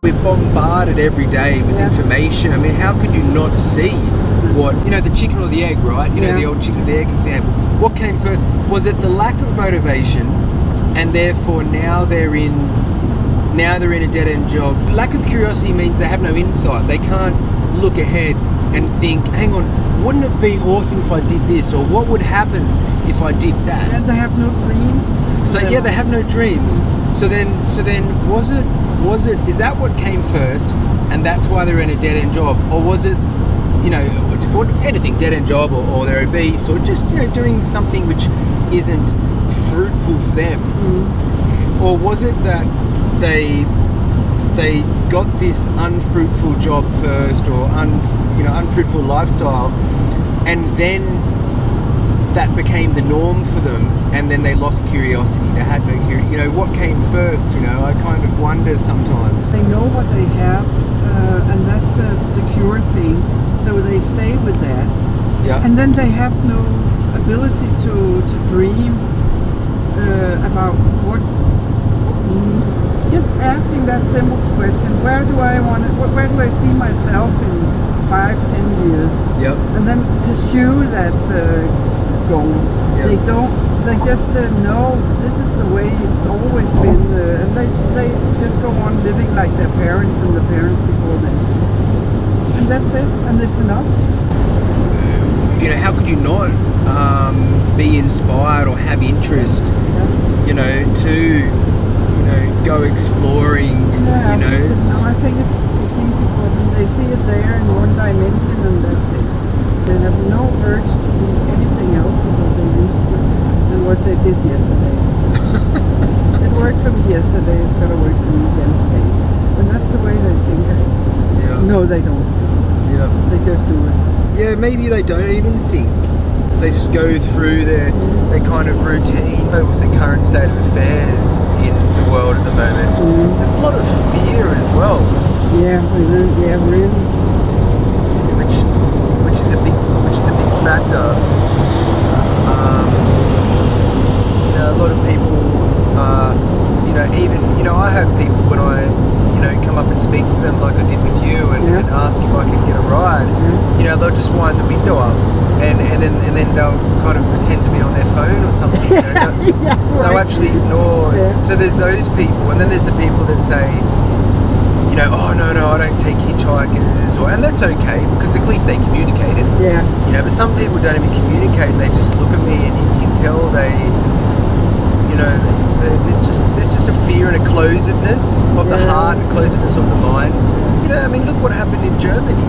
We're bombarded every day with information. I mean, how could you not see what, the chicken or the egg, right? The old chicken or the egg example. What came first? Was it the lack of motivation, and therefore now they're in a dead-end job? Lack of curiosity means they have no insight. They can't look ahead and think, hang on, wouldn't it be awesome if I did this? Or what would happen if I did that? And they have no dreams. So they have no dreams. So then is that what came first, and that's why they're in a dead-end job? Or was it, or anything, dead-end job, or they're obese, or just, doing something which isn't fruitful for them? Or was it that they got this unfruitful job first, or unfruitful lifestyle, and then that became the norm for them, and then they lost curiosity? They had no curiosity. What came first? I kind of wonder sometimes. They know what they have, and that's a secure thing, so they stay with that. Yeah. And then they have no ability to dream about what. Just asking that simple question: where do I see myself in 5-10 years? Yep. And then pursue that goal. Yep. They don't. They just know this is the way it's always been, and they just go on living like their parents and the parents before them. And that's it. And it's enough. How could you not be inspired or have interest? To go exploring. No, I think it's easy for them. They see it there in one dimension, and that's it. They have no urge to do anything else but what they used to and what they did yesterday. It worked for me yesterday, it's going to work for me again today. And that's the way they think. No, they don't think. Yeah. They just do it. Yeah, maybe they don't even think. They just go through their kind of routine with the current state of affairs in the world at the moment. There's a lot of fear as well. Yeah, really. Which is a big factor. A lot of people, even I have people when I come up and speak to them like I did with you and ask if I can get a ride. They'll just wind the window up and then they'll kind of pretend to be on their phone or something. They'll actually ignore. So there's those people, and then there's the people that say, oh no, I don't take hitchhikers, and that's okay because at least they communicated. But some people don't even communicate. They just look at me, and you can tell there's just a fear and a closedness of the heart, and closedness of the mind. Look what happened in Germany.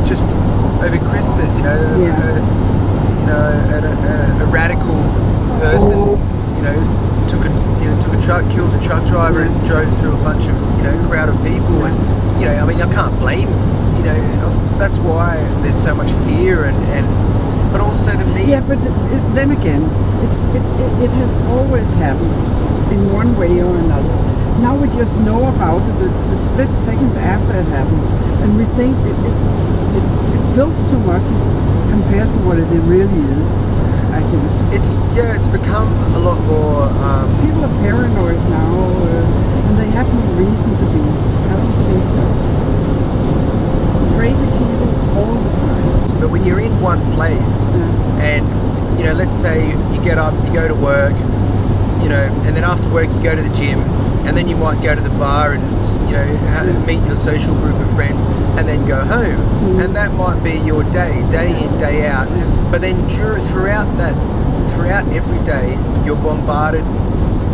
Just over Christmas. A radical person. Took a truck, killed the truck driver, and drove through a bunch of crowd of people. And I can't blame. That's why there's so much fear but also the media. Yeah, but then again, it has always happened in one way or another. Now we just know about it the split second after it happened, and we think it feels too much compared to what it really is. I think it's become a lot more. People are paranoid now, and they have no reason to be. I don't think so. Crazy people all the time. But when you're in one place, and let's say you get up, you go to work, and then after work you go to the gym, and then you might go to the bar and meet your social group of friends, and then go home, and that might be your day in, day out. But then throughout every day, you're bombarded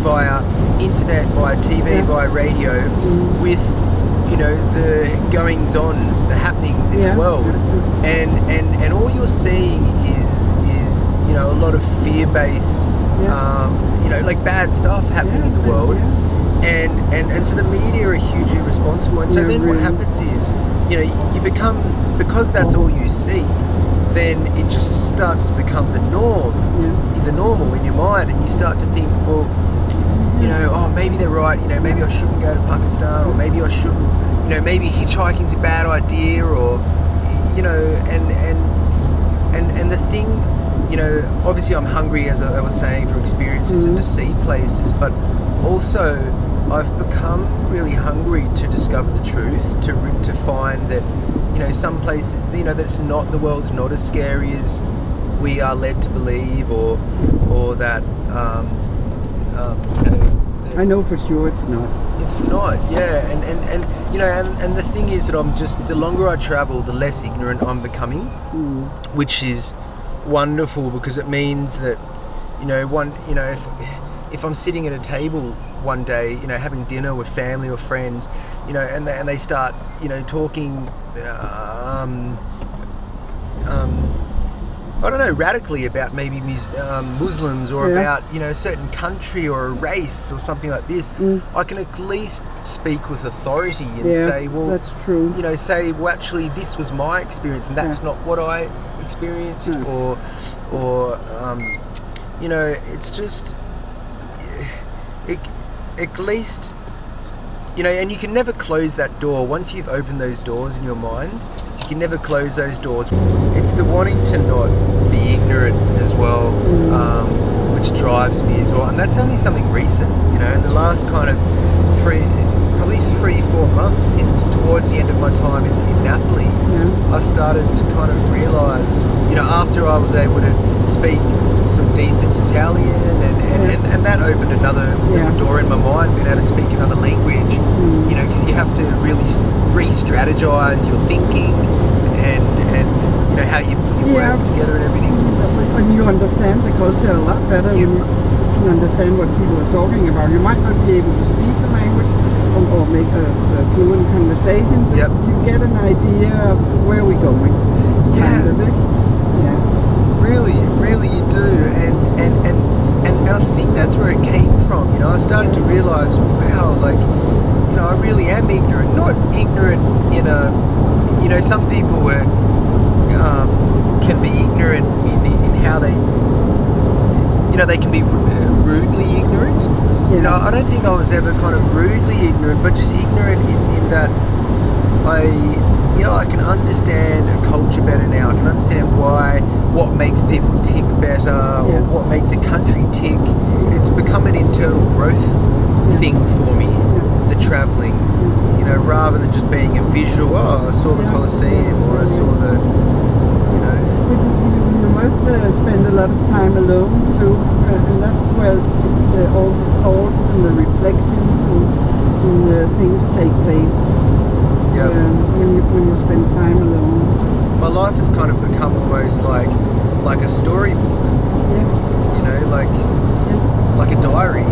via internet, via TV, via radio, with the goings-ons, the happenings in the world, and all you're seeing is a lot of fear-based, like bad stuff happening in the world, and so the media are hugely responsible. And so then what happens is, you become, because that's all you see, then it just starts to become the norm, the normal in your mind, and you start to think, well, oh, maybe they're right, maybe I shouldn't go to Pakistan, or maybe I shouldn't, maybe hitchhiking's a bad idea, or, and the thing, obviously I'm hungry, as I was saying, for experiences and to see places, but also I've become really hungry to discover the truth, to find that, you know, some places, you know, that it's not, the world's not as scary as we are led to believe, or that, you know. I know for sure it's not. It's not, yeah, and you know, and the thing is that I'm just, the longer I travel, the less ignorant I'm becoming, which is wonderful, because it means that, you know, if I'm sitting at a table one day, you know, having dinner with family or friends, you know, and they start, you know, talking, I don't know, radically about maybe Muslims, or about, you know, a certain country or a race or something like this, I can at least speak with authority and say, well, that's true. You know, say, well, actually, this was my experience, and that's not what I experienced, or you know, it's just, at least, you know, and you can never close that door. Once you've opened those doors in your mind, you can never close those doors. It's the wanting to not be ignorant as well, which drives me as well. And that's only something recent, you know, in the last kind of probably 3-4 months, since towards the end of my time in Napoli, I started to kind of realise, you know, after I was able to speak some decent Italian, and that opened another door in my mind, being able to speak another language, you know, because you have to really re-strategize your thinking, and you know, how you put your words together and everything. When you understand the culture a lot better, when you can understand what people are talking about, you might not be able to speak the language or make a fluent conversation, but you get an idea of where we're going. Kind of it. Really you do, and I think that's where it came from. You know, I started to realise, wow, like, you know, I really am ignorant. Not ignorant in a, you know, some people were can be ignorant in how they, you know, they can be rudely ignorant. You know, I don't think I was ever kind of rudely ignorant, but just ignorant in that I can understand a culture better now. I can understand what makes people tick better, or what makes a country tick. It's become an internal growth thing for me, the travelling, you know, rather than just being a visual, I saw the Colosseum, or I saw the, you know. But you must spend a lot of time alone too, and that's where all the thoughts and the reflections and the things take place. When you spend time alone. My life has kind of become almost like a storybook. You know, like a diary.